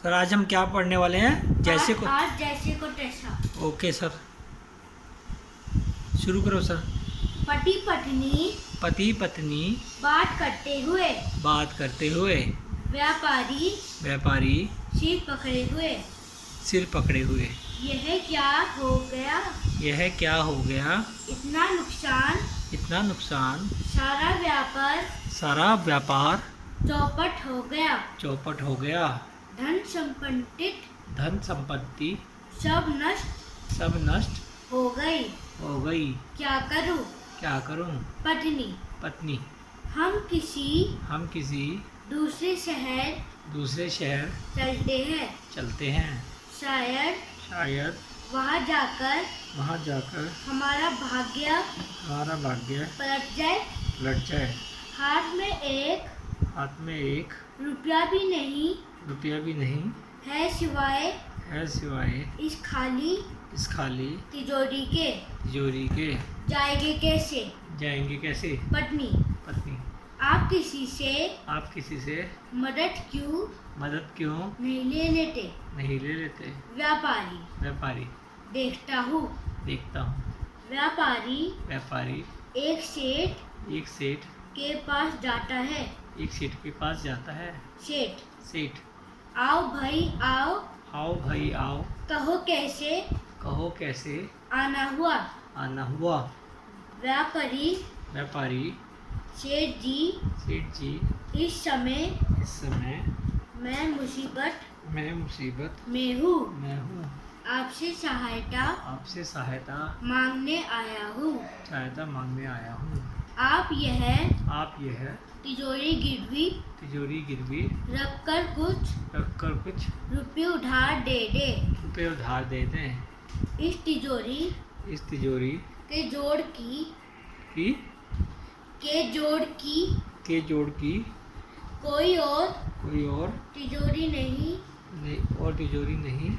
Sir आज हम क्या पढ़ने वाले हैं? जैसे को आज जैसे को तैसा। ओके सर, शुरू करो सर। पति पत्नी बात करते हुए व्यापारी सिर पकड़े हुए यह क्या हो गया इतना नुकसान सारा व्यापार चौपट हो गया धन संपत्ति सब नष्ट हो गई क्या करूं पत्नी हम किसी दूसरे शहर चलते हैं शायद वहां जाकर हमारा भाग्य पलट जाए हाथ में एक रुपया भी नहीं है सिवाय इस खाली तिजोरी के जाएंगे कैसे पत्नी आप किसी से मदद क्यों नहीं ले लेते व्यापारी देखता हूँ व्यापारी एक सेठ के पास जाता है सेठ आओ भाई आओ कहो कैसे आना हुआ व्यापारी सेठ जी इस समय मैं मुसीबत में हूँ आपसे सहायता मांगने आया हूँ आप यह तिजोरी गिरवी रख कर कुछ रुपये उधार दे दें इस तिजोरी के जोड़ की कोई और तिजोरी नहीं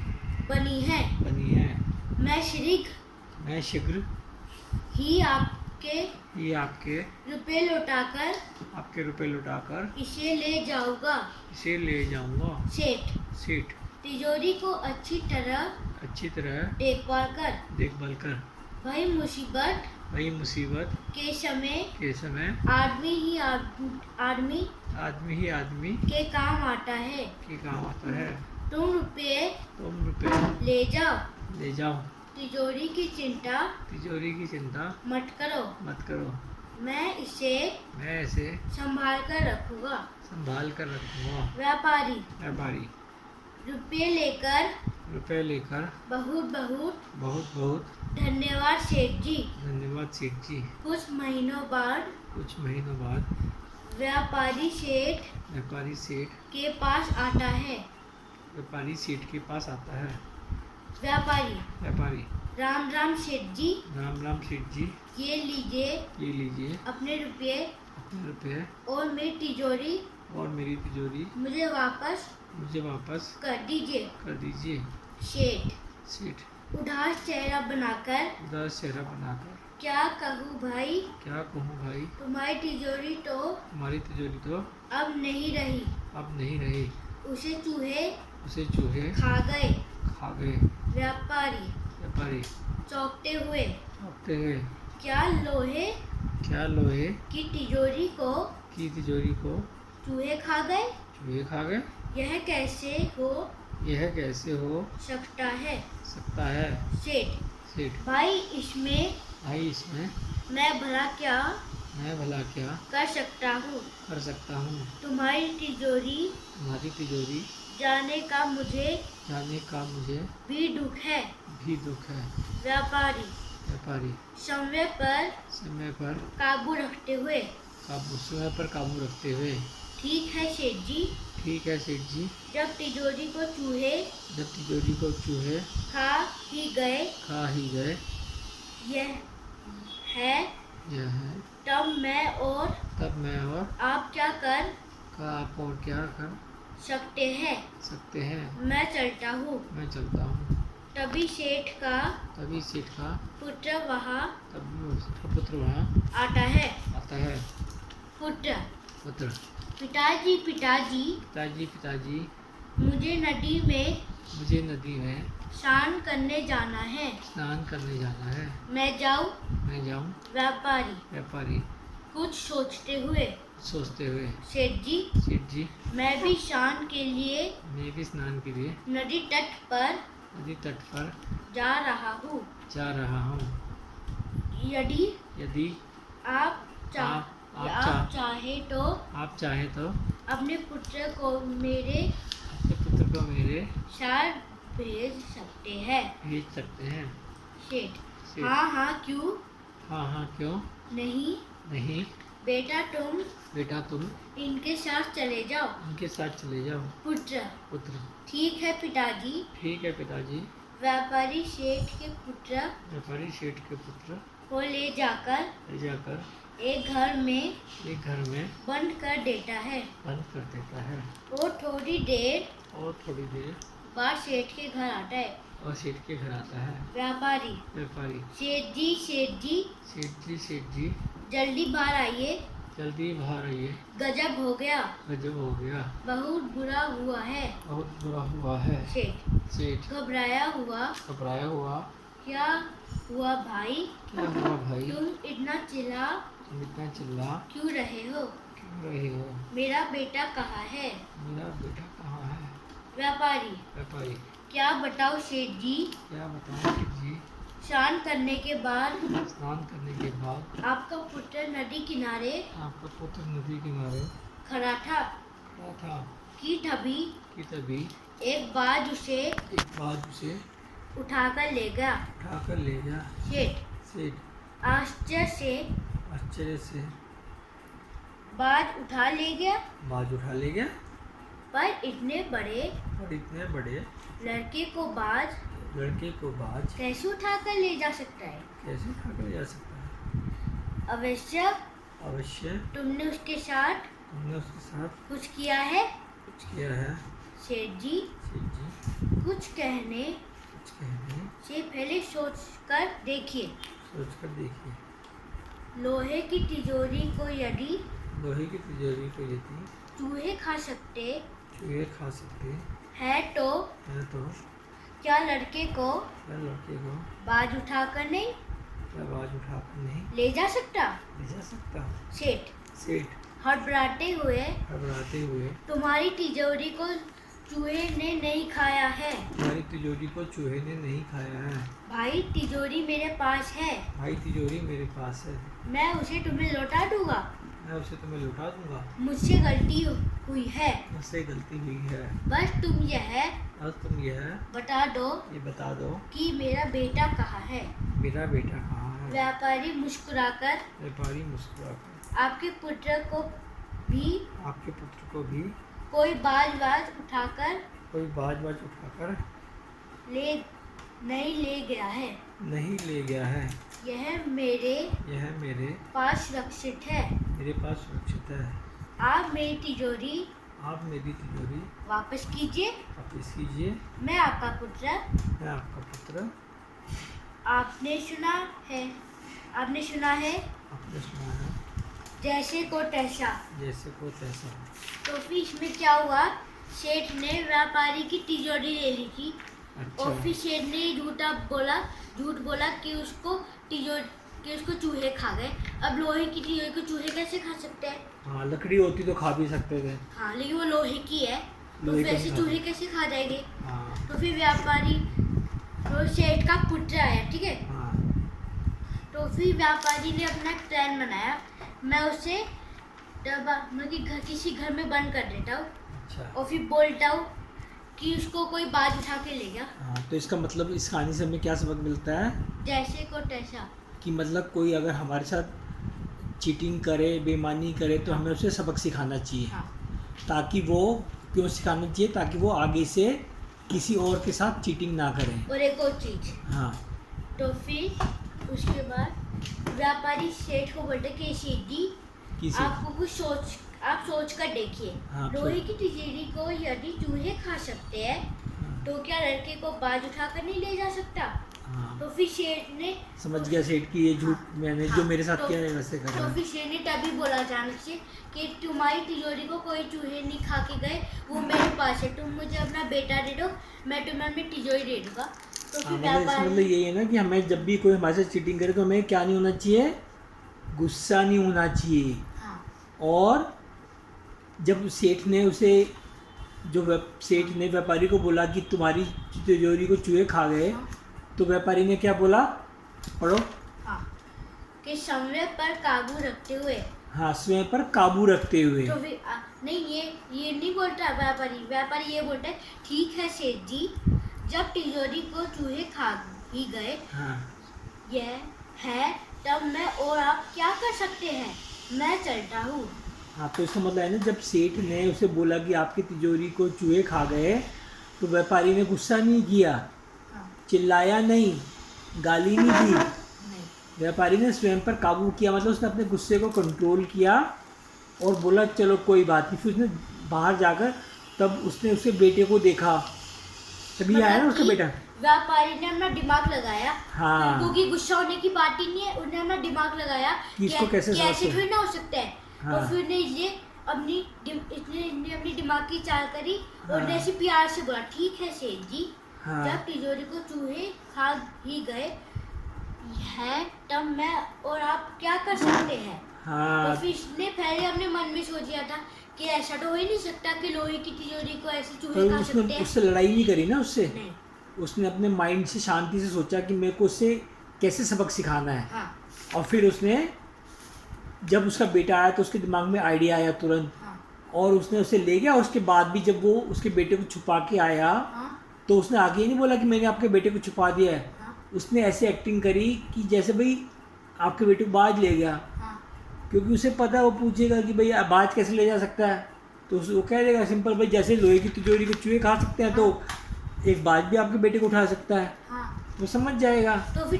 बनी है मैं शीघ्र ही आपके रुपए लौटाकर इसे ले जाऊंगा सेठ तिजोरी को अच्छी तरह देखभाल कर वही मुसीबत के समय आदमी के काम आता है तुम रुपये ले जाओ तिजोरी की चिंता मत करो मैं इसे संभाल कर रखूंगा व्यापारी रुपये लेकर बहुत धन्यवाद सेठ जी कुछ महीनों बाद व्यापारी सेठ के पास आता है व्यापारी राम सेठ जी ये लीजिए अपने रुपये और मेरी तिजोरी मुझे वापस कर दीजिए सेठ उदास चेहरा बनाकर क्या कहूँ भाई तुम्हारी तिजोरी तो अब नहीं रही उसे चूहे खा गए व्यापारी चौंकते हुए क्या लोहे की तिजोरी को चूहे खा गए यह कैसे हो सकता है सेठ भाई इसमें मैं भला क्या कर सकता हूँ तुम्हारी तिजोरी जाने का मुझे भी दुख है व्यापारी समय पर काबू रखते हुए ठीक है सेठ जी जब तिजोरी को चूहे खा ही गए यह है तब मैं और आप क्या कर सकते हैं मैं चलता हूँ तभी सेठ का पुत्र वहाँ आता है पुत्र पिताजी मुझे नदी में स्नान करने जाना है। मैं जाऊं। व्यापारी कुछ सोचते हुए। सेठ जी मैं भी स्नान के लिए नदी तट पर जा रहा हूँ। यदि आप चाहे तो अपने पुत्र को मेरे साथ भेज सकते हैं। सेठ हाँ क्यों नहीं बेटा तुम इनके साथ चले जाओ। पुत्र ठीक है पिताजी। व्यापारी सेठ के पुत्र को ले जाकर एक घर में बंद कर देता है। और थोड़ी देर बाद सेठ के घर आता है। व्यापारी सेठ जी जल्दी बाहर आइए। गजब हो गया। बहुत बुरा हुआ है। सेठ घबराया हुआ क्या हुआ भाई? तुम इतना चिल्ला क्यों रहे हो? मेरा बेटा कहाँ है? व्यापारी क्या बताओ सेठ जी? स्नान करने के बाद आपका पुत्र नदी किनारे खड़ा था कि तभी एक बाज उसे उठाकर ले गया। सेठ आश्चर्य से बाज उठा ले गया। पर इतने बड़े लड़के को बाज कैसे उठा कर ले जा सकता है? अवश्य तुमने उसके साथ कुछ किया है। सेठ जी कुछ कहने से पहले सोच कर देखिए। लोहे की तिजोरी को यदि चूहे खा सकते हैं तो क्या लड़के को बाज उठाकर नहीं ले जा सकता? सेठ हड़बड़ाते हुए तुम्हारी तिजोरी को चूहे ने नहीं खाया है। भाई तिजोरी मेरे पास है। मैं उसे तुम्हें लौटा दूंगा। मुझसे गलती हुई है। बस तुम यह बता दो कि मेरा बेटा कहाँ है। व्यापारी मुस्कुराकर आपके पुत्र को भी कोई बाज उठाकर नहीं ले गया है। यह मेरे पास सुरक्षित है। आप मेरी तिजोरी वापस कीजिए। मैं आपका पुत्र। आपने सुना है जैसे को तैसा। तो फिर इसमें क्या हुआ? सेठ ने व्यापारी की तिजोरी ले ली थी। और फिर सेठ ने झूठ बोला कि उसको चूहे खा गए। अब लोहे की तिजोरी को चूहे कैसे खा सकते हैं? हाँ, लकड़ी होती तो खा भी सकते थे। हाँ, लेकिन वो लोहे की है तो वैसे चूहे कैसे खा जाएंगे? तो फिर व्यापारी तो सेठ का पुत्र आया, ठीक है। तो फिर व्यापारी ने अपना प्लान बनाया। मैं उसे किसी घर में बंद कर देता हूँ। और फिर बोलता हूँ कि उसको कोई बाज उठा के ले गया। तो इसका मतलब इस कहानी से हमें क्या सबक मिलता है? जैसे को तैसा। कि मतलब कोई अगर हमारे साथ चीटिंग करे, बेईमानी करे तो हमें उसे सबक सिखाना चाहिए। ताकि वो क्यों सिखाना चाहिए? ताकि वो आगे से किसी और के साथ चीटिंग ना करें। और एक और चीज। तो फिर उसके बाद व्यापारी सेठ को बोलते कि सेठ जी आपको कुछ आप सोच कर देखिए। लोहे की तिजोरी को यदि चूहे खा सकते हैं तो क्या लड़के को बाज उठाकर नहीं ले जा सकता? हाँ। तो फिर शेठ ने समझ गया सेठ की ये झूठ मैंने जो मेरे साथ तो, किया है वैसे कर रहा तो है। फिर शेठ ने तभी बोला अचानक से कि तुम्हारी तिजोरी को कोई चूहे नहीं खा के गए, वो मेरे पास है, तुम मुझे अपना बेटा दे दो, मैं तुम्हें अपनी तिजोरी दे दूंगा। तो फिर मतलब यही है ना कि हमें जब भी कोई हमारे साथ चीटिंग करे तो हमें क्या नहीं होना चाहिए, गुस्सा नहीं होना चाहिए। और जब सेठ ने उसे सेठ ने व्यापारी को बोला कि तुम्हारी तिजोरी को चूहे खा गए, तो व्यापारी ने क्या बोला, पढ़ो। कि समय पर काबू रखते हुए। हाँ, स्वयं पर काबू रखते हुए। तो नहीं, ये नहीं बोलता व्यापारी ये बोलता है, ठीक है सेठ जी, जब तिजोरी को चूहे खा ही गए, हाँ, यह है तब मैं और आप क्या कर सकते हैं, मैं चलता हूँ। हाँ, तो इसका मतलब है ना, जब सेठ ने उसे बोला कि आपकी तिजोरी को चूहे खा गए, तो व्यापारी ने गुस्सा नहीं किया, चिल्लाया नहीं, गाली नहीं दी, व्यापारी ने स्वयं पर काबू किया। मतलब उसने अपने गुस्से को कंट्रोल किया और बोला चलो कोई बात नहीं। फिर उसने बाहर जाकर तब उसने उसके बेटे को देखा, तभी आया ना उसका बेटा। व्यापारी ने अपना दिमाग लगाया, हाँ, क्योंकि गुस्सा होने की बात ही नहीं है, उसने अपना दिमाग लगाया कि इसको कैसे थोड़ी ना हो सकता है। हाँ। और फिर इसने अपनी दिमाग की चाल करी और ने ऐसे प्यार से बोला, ठीक है सेठ जी, हाँ, जब तिजोरी को चूहे खा ही गए हैं, तब मैं और आप क्या कर सकते हैं। हाँ, तो फिर इसने पहले अपने मन में सोच लिया था कि ऐसा तो हो ही नहीं सकता कि लोहे की तिजोरी को ऐसे चूहे खा सकते हैं। उससे लड़ाई नहीं करी ना, उससे नहीं। उसने अपने माइंड से शांति से सोचा कि मेरे को उससे कैसे सबक सिखाना है। हाँ। और फिर उसने जब उसका बेटा आया तो उसके दिमाग में आइडिया आया तुरंत। हाँ। और उसने उसे ले गया। उसके बाद भी जब वो उसके बेटे को छुपा के आया, हाँ। तो उसने आगे ही नहीं बोला कि मैंने आपके बेटे को छुपा दिया है। हाँ। उसने ऐसे एक्टिंग करी कि जैसे भाई आपके बेटे को बाज ले गया। हाँ। क्योंकि उसे पता है, वो पूछेगा कि भाई बाज कैसे ले जा सकता है, तो वो कह देगा सिंपल, भाई जैसे लोहे की तिजोरी को चूहे खा सकते हैं, तो एक बाज भी आपके बेटे को उठा सकता है। हाँ। वो समझ जाएगा। तो फिर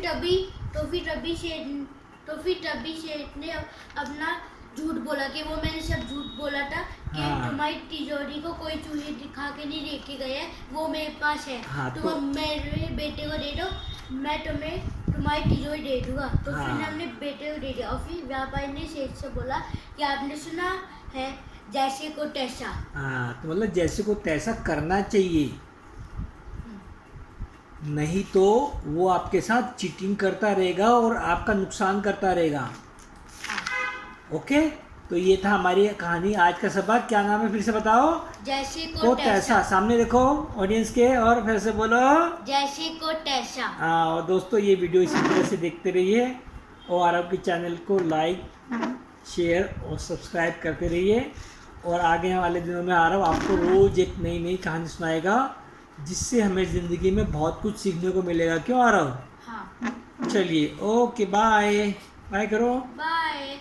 तभी शेठ ने अपना झूठ बोला कि वो मैंने सब झूठ बोला था कि हाँ। तुम्हारी तिजोरी को कोई चूहे दिखा के नहीं लेके गए हैं, वो मेरे पास है। हाँ, तुम मेरे बेटे को दे दो, मैं तुम्हें तुम्हारी तिजोरी दे दूंगा। तो हाँ। फिर हमने बेटे को दे दिया। और फिर व्यापारी ने शेठ से बोला कि आपने सुना है, जैसे को तैसा। हाँ, तो मतलब जैसे को तैसा करना चाहिए, नहीं तो वो आपके साथ चीटिंग करता रहेगा और आपका नुकसान करता रहेगा। ओके, तो ये था हमारी कहानी। आज का सबक क्या नाम है, फिर से बताओ। जैसे को तैसा। सामने देखो ऑडियंस के, और फिर से बोलो, जैसे को तैसा। हाँ, और दोस्तों ये वीडियो इसी तरह से देखते रहिए और आरव के चैनल को लाइक, शेयर और सब्सक्राइब करते रहिए। और आगे वाले दिनों में आरव आपको रोज़ एक नई नई कहानी सुनाएगा, जिससे हमें ज़िंदगी में बहुत कुछ सीखने को मिलेगा। क्यों आरव? हाँ। चलिए, ओके, बाय बाय करो। बाय।